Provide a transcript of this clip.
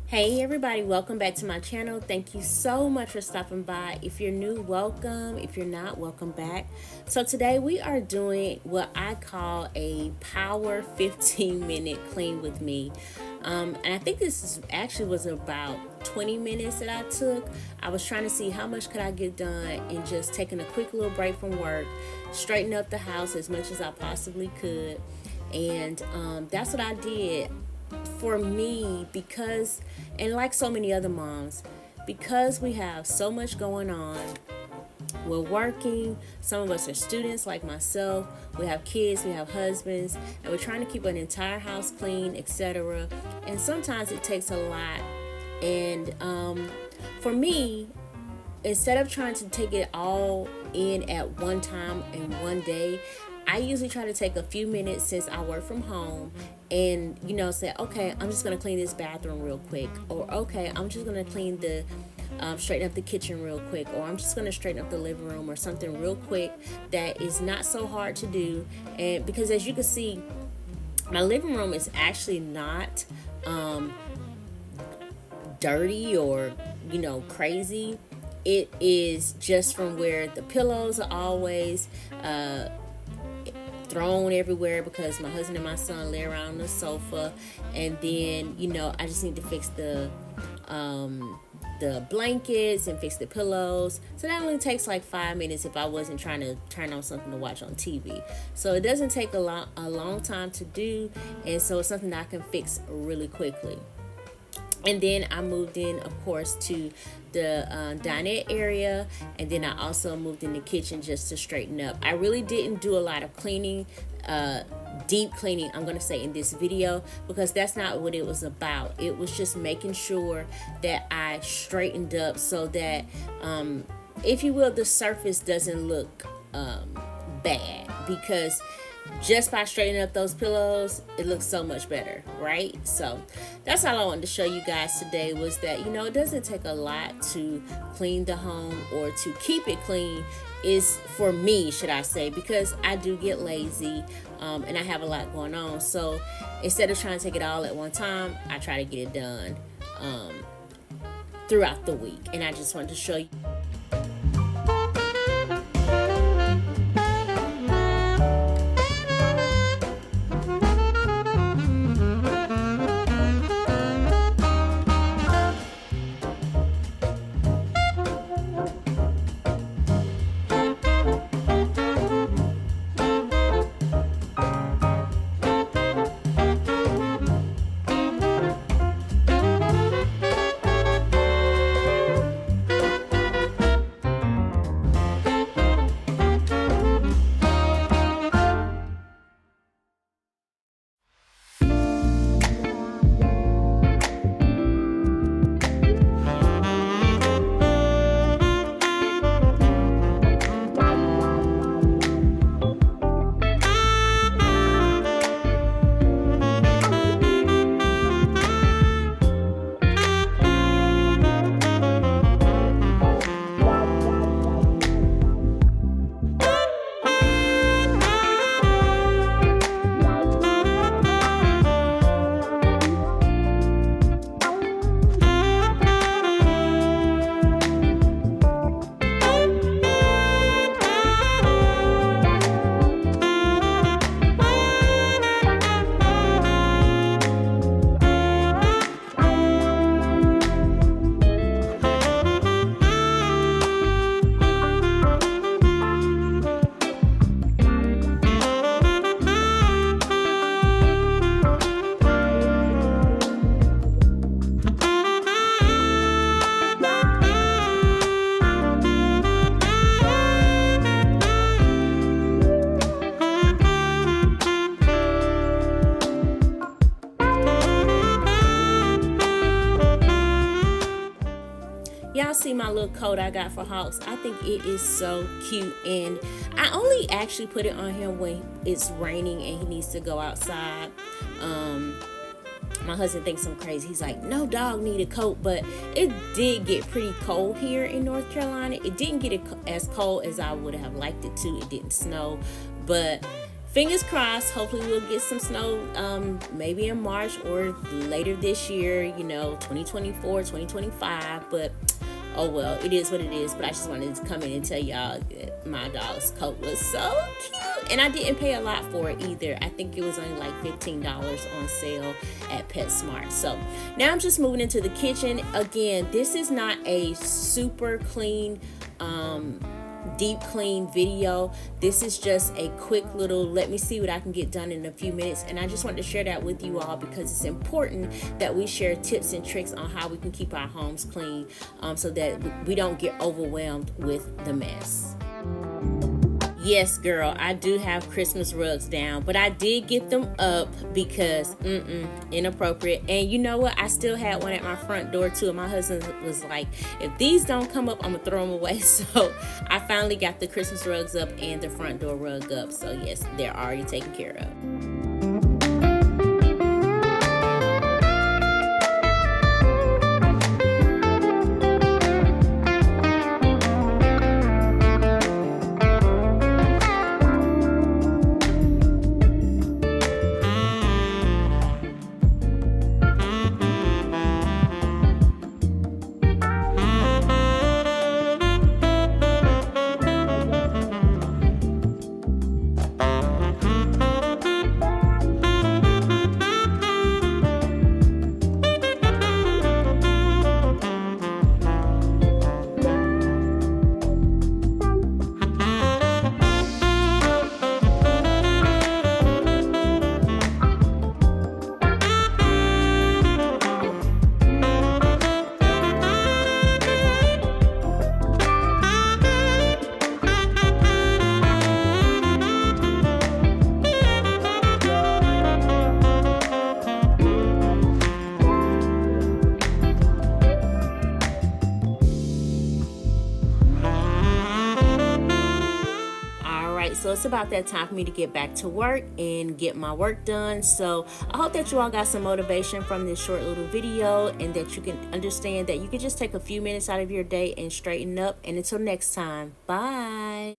Hey everybody, welcome back to my channel. Thank you so much for stopping by. If you're new, welcome. If you're not, welcome back. So today we are doing what I call a power 15-minute clean with me. And I think actually was about 20 minutes that I took. I was trying to see how much could I get done and just taking a quick little break from work, straighten up the house as much as I possibly could. And that's what I did. For me, because, and like so many other moms, because we have so much going on, we're working, some of us are students like myself, we have kids, we have husbands, and we're trying to keep an entire house clean, etc. And sometimes it takes a lot. And for me, instead of trying to take it all in at one time in one day, I usually try to take a few minutes since I work from home and, say, okay, I'm just going to clean this bathroom real quick. Or, okay, I'm just going to clean straighten up the kitchen real quick. Or I'm just going to straighten up the living room or something real quick that is not so hard to do. And because as you can see, my living room is actually not dirty or, crazy. It is just from where the pillows are always thrown everywhere because my husband and my son lay around on the sofa, and then I just need to fix the blankets and fix the pillows. So that only takes like 5 minutes if I wasn't trying to turn on something to watch on TV. So it doesn't take a long time to do, and so it's something that I can fix really quickly. And then I moved in, of course, to the dinette area, and then I also moved in the kitchen just to straighten up. I really didn't do a lot of cleaning, deep cleaning, I'm going to say, in this video, because that's not what it was about. It was just making sure that I straightened up so that, if you will, the surface doesn't look bad, because just by straightening up those pillows, it looks so much better, right? So that's all I wanted to show you guys today, was that it doesn't take a lot to clean the home or to keep it clean, is for me, should I say, because I do get lazy and I have a lot going on. So instead of trying to take it all at one time, I try to get it done throughout the week. And I just wanted to show you. Y'all see my little coat I got for Hawks? I think it is so cute, and I only actually put it on him when it's raining and he needs to go outside. My husband thinks I'm crazy. He's like, no dog need a coat, but it did get pretty cold here in North Carolina. It didn't get as cold as I would have liked it to. It didn't snow, but fingers crossed, hopefully we'll get some snow maybe in March or later this year, 2024, 2025. But oh well, it is what it is. But I just wanted to come in and tell y'all that my dog's coat was so cute. And I didn't pay a lot for it either. I think it was only like $15 on sale at PetSmart. So now I'm just moving into the kitchen. Again, this is not a super clean deep clean video. This is just a quick little let me see what I can get done in a few minutes, and I just wanted to share that with you all because it's important that we share tips and tricks on how we can keep our homes clean, so that we don't get overwhelmed with the mess. Yes, girl, I do have Christmas rugs down, but I did get them up because inappropriate. And you know what? I still had one at my front door too. And my husband was like, if these don't come up, I'm gonna throw them away. So I finally got the Christmas rugs up and the front door rug up. So yes, they're already taken care of. So it's about that time for me to get back to work and get my work done. So I hope that you all got some motivation from this short little video, and that you can understand that you can just take a few minutes out of your day and straighten up. And until next time, bye.